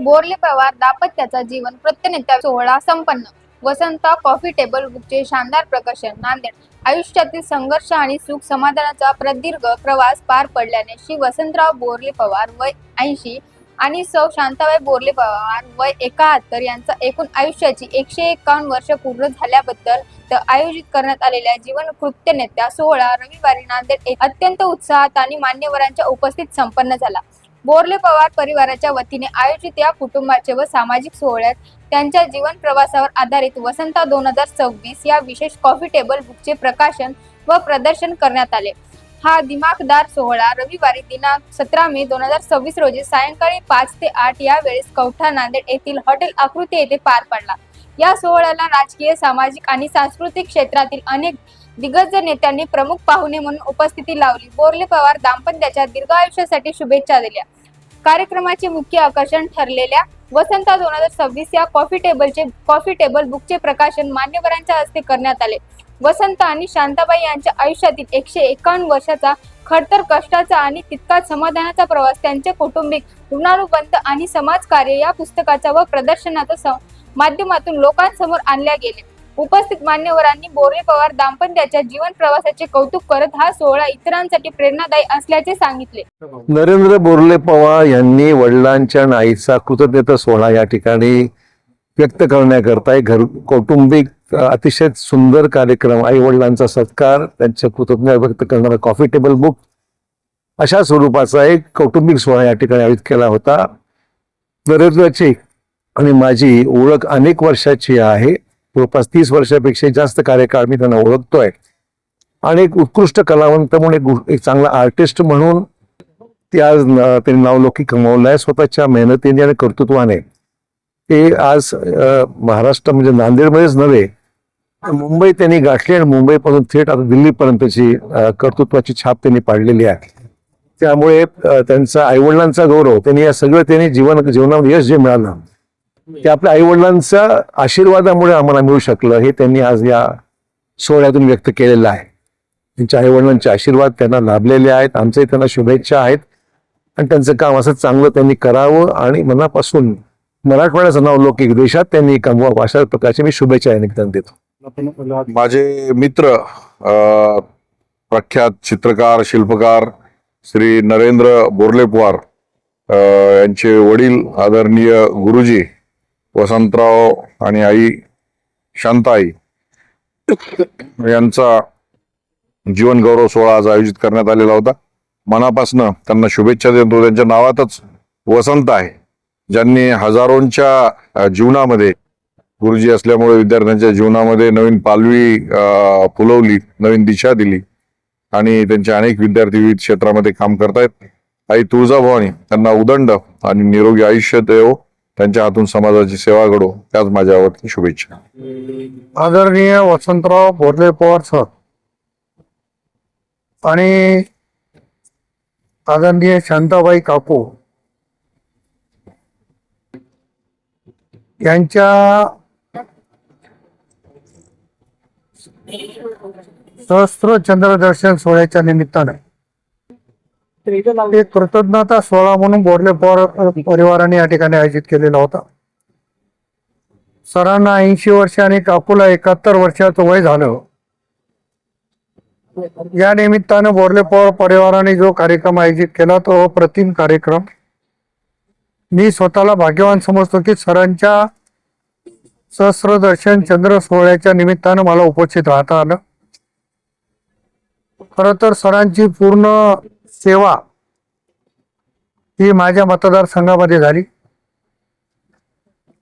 बोरले पवार दाम्पत्याचा जीवन प्रत्यनेत्या सोहळा संपन्न. वसंत कॉफी टेबल बुकचे शानदार प्रकाशन. नांदेड. आयुष्यातील संघर्ष आणि सुख समाधानाचा प्रदीर्घ प्रवास पार पडल्याने श्री वसंतराव बोरले पवार वय 80 आणि सौ शांताबाई बोरले पवार वय 71 यांचा एकूण आयुष्याची 151 वर्ष पूर्ण झाल्याबद्दल आयोजित करण्यात आलेल्या जीवन कृत्यनेत्या सोहळा रविवारी नांदेड येथे अत्यंत उत्साहात आणि मान्यवरांच्या उपस्थित संपन्न झाला. बोरले पवार परिवाराच्या वतीने आयोजित या कुटुंबाचे व सामाजिक सोहळ्यात त्यांच्या जीवन प्रवासावर आधारित वसंत 2026 या विशेष कॉफी टेबल बुकचे प्रकाशन व प्रदर्शन करण्यात आले. हा दिमाखदार सोहळा रविवारी दिनांक 17 मे 2026 रोजी सायंकाळी 5 ते 8 या वेळेस कवठा नांदेड येथील हॉटेल आकृती येथे पार पडला. या सोहळ्याला राजकीय, सामाजिक आणि सांस्कृतिक क्षेत्रातील अनेक दिग्गज नेत्यांनी प्रमुख पाहुणे म्हणून उपस्थिती लावली. बोरले पवार दाम्पत्याच्या दीर्घायुष्यासाठी शुभेच्छा दिल्या. कार्यक्रमाचे मुख्य आकर्षण ठरलेल्या वसंत 2026 या कॉफी टेबल बुकचे प्रकाशन मान्यवरांच्या हस्ते करण्यात आले. वसंत आणि शांताबाई यांच्या आयुष्यातील 151 वर्षाचा खडतर कष्टाचा आणि तितकाच समाधानाचा प्रवास, त्यांचे कौटुंबिक, ऋणानुबंध आणि समाजकार्य या पुस्तकाचा व प्रदर्शनाच्या माध्यमातून लोकांसमोर आणल्या गेले. उपस्थित मान्यवरांनी बोरले पवार दाम्पत्याच्या जीवन प्रवासाचे कौतुक करत हा सोहळा इतरांसाठी प्रेरणादायी असल्याचे सांगितले. नरेंद्र बोरले पवार यांनी वडिलांच्या आणि आईचा कृतज्ञता सोहळा या ठिकाणी व्यक्त करण्याकरता एक कौटुंबिक अतिशय सुंदर कार्यक्रम, आई वडिलांचा सत्कार, त्यांच्या कृतज्ञता व्यक्त करणारा कॉफी टेबल बुक अशा स्वरूपाचा एक कौटुंबिक सोहळा या ठिकाणी आयोजित केला होता. नरेंद्रची आणि माझी ओळख अनेक वर्षाची आहे. जवळपास 30 वर्षापेक्षा जास्त कार्यकाळ मी त्यांना ओळखतोय आणि एक उत्कृष्ट कलावंत म्हणून, एक चांगला आर्टिस्ट म्हणून ते आज त्यांनी नावलौकिक कमावलं आहे स्वतःच्या मेहनतीने आणि कर्तृत्वाने. ते आज महाराष्ट्र म्हणजे नांदेडमध्येच नव्हे, मुंबई त्यांनी गाठली आणि मुंबईपासून थेट आता दिल्लीपर्यंतची कर्तृत्वाची छाप त्यांनी पाडलेली आहे. त्यामुळे त्यांचा आईवडिलांचा गौरव, त्यांनी जीवनामध्ये यश जे मिळालं ते आपल्या आईवडिलांच्या आशीर्वादामुळे आम्हाला मिळू शकलं, हे त्यांनी आज या सोहळ्यातून व्यक्त केलेलं आहे. त्यांच्या आईवडिलांचे आशीर्वाद त्यांना लाभलेले आहेत. आमचे त्यांना शुभेच्छा आहेत आणि त्यांचं काम असं चांगलं त्यांनी करावं आणि मनापासून मराठवाड्याचं नाव लौकिक देशात त्यांनी कमवावं अशा प्रकारचे मी शुभेच्छा या निमित्ताने देतो. माझे मित्र, प्रख्यात चित्रकार, शिल्पकार श्री नरेंद्र बोरले पवार यांचे वडील आदरणीय गुरुजी वसंतराव आणि आई शांताई यांचा जीवन गौरव सोहळा आज आयोजित करण्यात आलेला होता. मनापासून त्यांना शुभेच्छा देतो. त्यांच्या नावातच वसंत आहे. ज्यांनी हजारोंच्या जीवनामध्ये, गुरुजी असल्यामुळे विद्यार्थ्यांच्या जीवनामध्ये नवीन पालवी फुलवली, नवीन दिशा दिली आणि त्यांचे अनेक विद्यार्थी विविध क्षेत्रामध्ये काम करतायत. आई तुळजाभवानी त्यांना उदंड आणि निरोगी आयुष्य देवो, त्यांच्या हातून समाजाची सेवा घडो, त्याच माझ्यावरती शुभेच्छा. आदरणीय वसंतराव बोरले पवार सर आणि आदरणीय शांताबाई काकू यांच्या सहस्त्र चंद्रदर्शन सोहळ्याच्या निमित्ताने एक कृतज्ञता सोहळा म्हणून बोरले पवार परिवाराने या ठिकाणी आयोजित केलेला होता. सरांना 80 वर्ष आणि काकूला 71 वर्षाचं वय झालं. या निमित्तानं बोरले पवार परिवाराने जो कार्यक्रम आयोजित केला तो अप्रतिम कार्यक्रम. मी स्वतःला भाग्यवान समजतो की सरांच्या सहस्त्रदर्शन चंद्र सोहळ्याच्या निमित्तानं मला उपस्थित राहता आलं. खरं तर सरांची पूर्ण सेवा ही माझ्या मतदारसंघामध्ये झाली.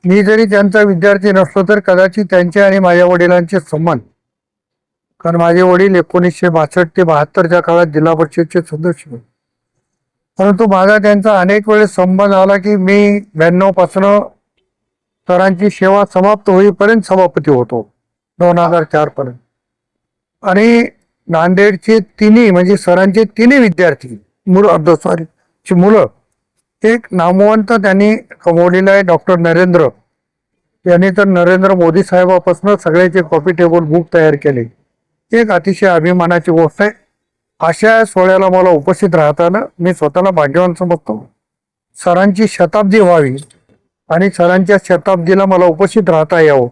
मी जरी त्यांचा विद्यार्थी नसलो तर कदाचित त्यांचे आणि माझ्या वडिलांचे संबंध, कारण माझे वडील 1962 ते 72च्या काळात जिल्हा परिषदचे सदस्य होते, परंतु माझा त्यांचा अनेक वेळेस संबंध आला की मी 92 पासून सरांची सेवा समाप्त होईपर्यंत सभापती होतो, 2004 पर्यंत. आणि नांदेडचे तिन्ही म्हणजे सरांचे तिन्ही विद्यार्थी मुलं एक नामवंत त्यांनी कमवलेलं आहे. डॉक्टर नरेंद्र यांनी तर नरेंद्र मोदी साहेबापासून सगळ्याचे कॉफी टेबल बुक तयार केले. एक अतिशय अभिमानाची गोष्ट आहे. अशा सोहळ्याला मला उपस्थित राहताना मी स्वतःला भाग्यवान समजतो. सरांची शताब्दी व्हावी आणि सरांच्या शताब्दीला मला उपस्थित राहता यावं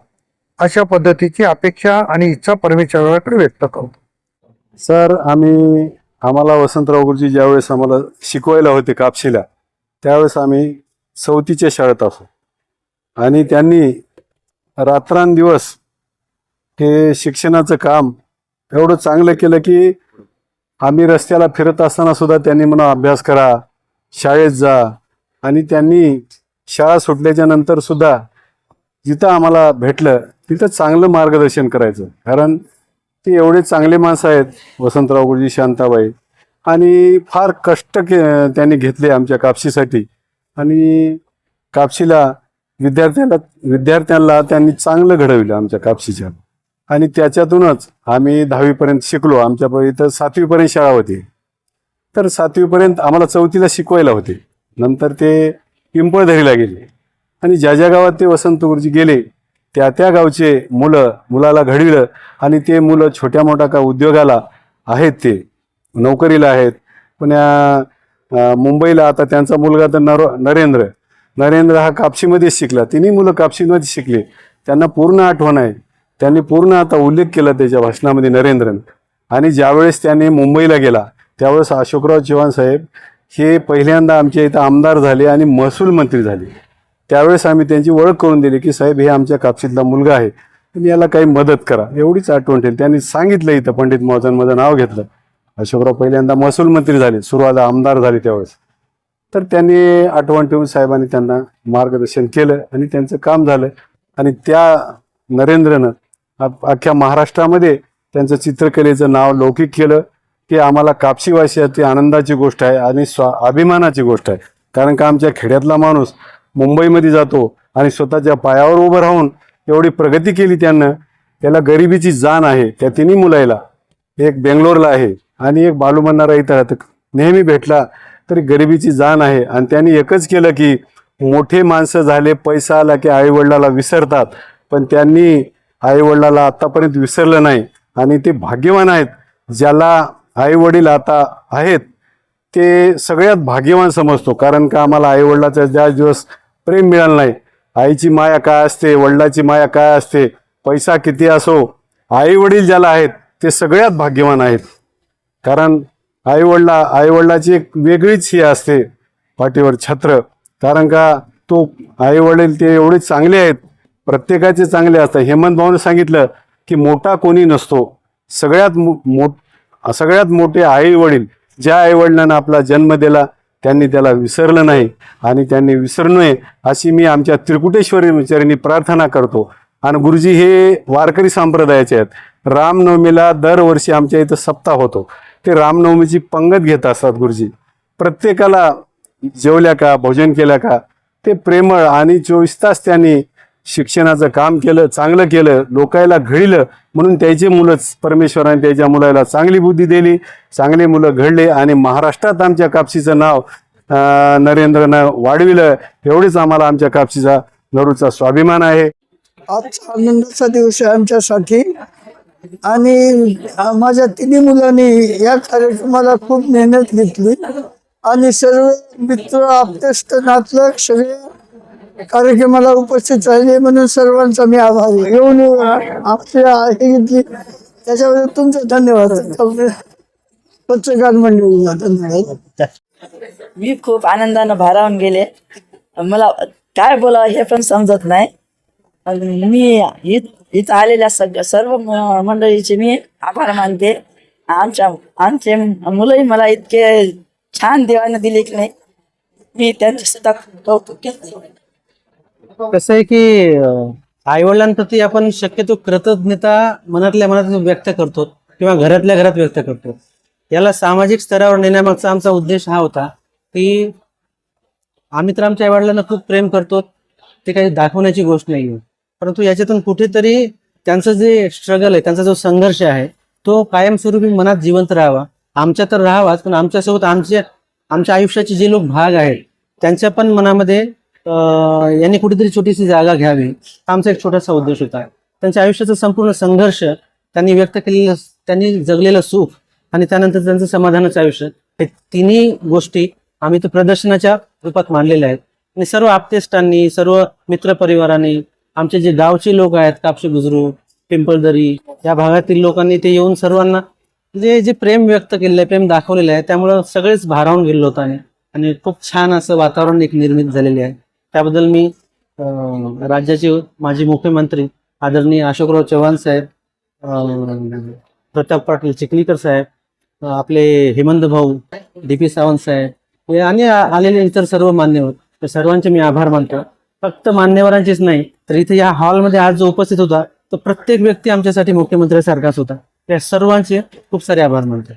अशा पद्धतीची अपेक्षा आणि इच्छा परमेश्वराकडे व्यक्त करतो. सर, आम्हाला वसंतराव गुरुजी ज्यावेळेस आम्हाला शिकवायला होते कापशीला, त्यावेळेस आम्ही 4थीच्या शाळेत असो आणि त्यांनी रात्रंदिवस हे शिक्षणाचं काम एवढं चांगलं केलं की आम्ही रस्त्याला फिरत असताना सुद्धा त्यांनी म्हणा अभ्यास करा, शाळेत जा. आणि त्यांनी शाळा सुटल्याच्या नंतर सुद्धा जिथं आम्हाला भेटलं तिथं चांगलं मार्गदर्शन करायचं. कारण ते एवढे चांगले माणसं आहेत वसंतराव गुरुजी, शांताबाई, आणि फार कष्ट त्यांनी घेतले आमच्या कापशीसाठी. आणि कापशीला विद्यार्थ्यांना त्यांनी चांगलं घडविलं आमच्या कापशीच्या. आणि त्याच्यातूनच आम्ही 10वीपर्यंत शिकलो. आमच्या इथं 7वीपर्यंत शाळा होती. तर 7वीपर्यंत आम्हाला 4थीला शिकवायला होते. नंतर ते पिंपळदरीला गेले आणि ज्या ज्या गावात ते वसंत गुरुजी गेले त्या गावचे मुलाला घडविलं. आणि ते मुलं छोट्या मोठ्या का उद्योगाला आहेत, ते नोकरीला आहेत. पुण्या मुंबईला आता त्यांचा मुलगा तर नरेंद्र हा कापशीमध्येच शिकला. तिन्ही मुलं कापशीमध्ये शिकले. त्यांना पूर्ण आठवण आहे. त्यांनी पूर्ण आता उल्लेख केला त्याच्या भाषणामध्ये नरेंद्रन. आणि ज्यावेळेस त्याने मुंबईला गेला त्यावेळेस अशोकराव चव्हाण साहेब हे पहिल्यांदा आमच्या इथं आमदार झाले आणि महसूल मंत्री झाले. त्यावेळेस आम्ही त्यांची ओळख करून दिली की साहेब हे आमच्या कापशीतला मुलगा आहे, तुम्ही याला काही मदत करा. एवढीच आठवण ठेवली. त्यांनी सांगितलं इथं पंडित मोहनचं नाव घेतलं. अशोकराव पहिल्यांदा महसूल मंत्री झाले, सुरुवात आमदार झाले त्यावेळेस. तर त्यांनी आठवण ठेवून साहेबांनी त्यांना मार्गदर्शन केलं आणि त्यांचं काम झालं. आणि त्या नरेंद्रनं अख्ख्या महाराष्ट्रामध्ये त्यांचं चित्रकलेचं नाव लौकिक केलं. की आम्हाला कापशीवासियाची आनंदाची गोष्ट आहे आणि अभिमानाची गोष्ट आहे. कारण का आमच्या खेड्यातला माणूस मुंबईमध्ये जातो आणि स्वतःच्या पायावर उभं राहून एवढी प्रगती केली त्याला गरिबीची जाण आहे. त्या तिन्ही मुलाला, एक बेंगलोरला आहे आणि एक बालूमन्नारा इथं राहतं, नेहमी भेटला तरी गरिबीची जाण आहे. आणि त्यांनी एकच केलं की मोठे माणसं झाले, पैसा आला की आईवडिलाला विसरतात, पण त्यांनी आईवडिलाला आतापर्यंत विसरलं नाही. आणि ते भाग्यवान आहेत. ज्याला आईवडील आता आहेत ते सगळ्यात भाग्यवान समजतो. कारण का आम्हाला आईवडिलाचा ज्या दिवस प्रेम मिळालं नाही, आईची माया काय असते, वडिलाची माया काय असते, पैसा किती असो, आईवडील ज्याला आहेत ते सगळ्यात भाग्यवान आहेत. कारण आईवडिलाची एक वेगळीच ही असते पाठीवर छत्र. कारण का तो आईवडील ते एवढे चांगले आहेत, प्रत्येकाचे चांगले असतात. हेमंत भाऊने सांगितलं की मोठा कोणी नसतो, सगळ्यात मोठे आई वडील. ज्या आई वडिलांना आपला जन्म दिला त्यांनी त्याला विसरलं नाही आणि त्यांनी विसरू नये अशी मी आमच्या त्रिकुटेश्वरी चरणी प्रार्थना करतो. आणि गुरुजी हे वारकरी संप्रदायाचे आहेत. रामनवमीला दरवर्षी आमच्या इथं सप्ताह होतो. ते रामनवमीची पंगत घेत असतात गुरुजी. प्रत्येकाला जेवल्या का, भोजन केल्या का, ते प्रेमळ आणि 24 तास त्यांनी शिक्षणाचं काम केलं, चांगलं केलं, लोकायला घडलं. म्हणून त्याचे मुलंच, परमेश्वराने त्याच्या मुलाला चांगली बुद्धी दिली, चांगले मुलं घडले आणि महाराष्ट्रात आमच्या कापशीचं नाव नरेंद्रनं वाढविलं. एवढेच आम्हाला आमच्या कापशीचा नरूचा स्वाभिमान आहे. आजचा आनंदाचा दिवस आहे आमच्यासाठी. आणि माझ्या तिन्ही मुलांनी या कार्यक्रमाला खूप मेहनत घेतली आणि सर्व मित्र, आप्तेष्ट, नातलग सगळे कार्यक्रमाला उपस्थित राहिले म्हणून सर्वांचा मी आभारी. येऊन आपल्या हे घेतली त्याच्याबद्दल तुमचं धन्यवाद. पत्रकार मंडळीला धन्यवाद. मी खूप आनंदानं भारावून गेले. मला काय बोलावं हे पण समजत नाही. मी इथं आलेल्या सर्व मंडळीचे मी आभार मानते. आमचे मुलंही मला इतके छान देवाने दिले की नाही, मी त्यांचे सुद्धा कौतुक केले. कसं आहे की आईवडिलांप्रती आपण शक्यतो कृतज्ञता मनातल्या मनात व्यक्त करतो किंवा घरातल्या घरात व्यक्त करतो. याला सामाजिक स्तरावर नेण्यामागचा आमचा उद्देश हा होता की आम्ही तर आमच्या आईवडिलांना खूप प्रेम करतो, ते काही दाखवण्याची गोष्ट नाही. परंतु याच्यातून कुठेतरी त्यांचं जे स्ट्रगल आहे, त्यांचा जो संघर्ष आहे तो कायमस्वरूपी मनात जिवंत राहावा. आमच्या तर राहावाच, पण आमच्यासोबत आमच्या आयुष्याचे जे लोक भाग आहेत त्यांच्या पण मनामध्ये यांनी कुठेतरी छोटीशी जागा घ्यावी, आमचा एक छोटासा उद्देश होता. त्यांच्या आयुष्याचा संपूर्ण संघर्ष, त्यांनी व्यक्त केलेलं, त्यांनी जगलेलं सुख आणि त्यानंतर त्यांचं समाधानाचं आयुष्य, हे तिन्ही गोष्टी आम्ही तर प्रदर्शनाच्या रूपात मांडलेल्या आहेत. आणि सर्व आप्तेष्टांनी, सर्व मित्रपरिवारांनी, आमचे जे गावचे लोक आहेत, कापशी बुजुर्ग, पिंपळदरी या भागातील लोकांनी ते येऊन सर्वांना जे प्रेम व्यक्त केलेलं आहे, प्रेम दाखवलेलं आहे, त्यामुळं सगळेच भारावून गेलो होतो आणि खूप छान असं वातावरण एक निर्मित झालेले आहे. त्याबद्दल मी राज्याचे माजी मुख्यमंत्री आदरणीय अशोकराव चव्हाण साहेब, प्रताप पाटील चिखलीकर साहेब, आपले हेमंत भाऊ, DP सावंत साहेब आणि आलेले इतर सर्व मान्यवर, त्या सर्वांचे मी आभार मानतो. फक्त मान्यवरांचेच नाही तर इथे या हॉलमध्ये आज जो उपस्थित होता तो प्रत्येक व्यक्ती आमच्यासाठी मुख्यमंत्र्यासारखाच होता. त्या सर्वांचे खूप सारे आभार मानतो.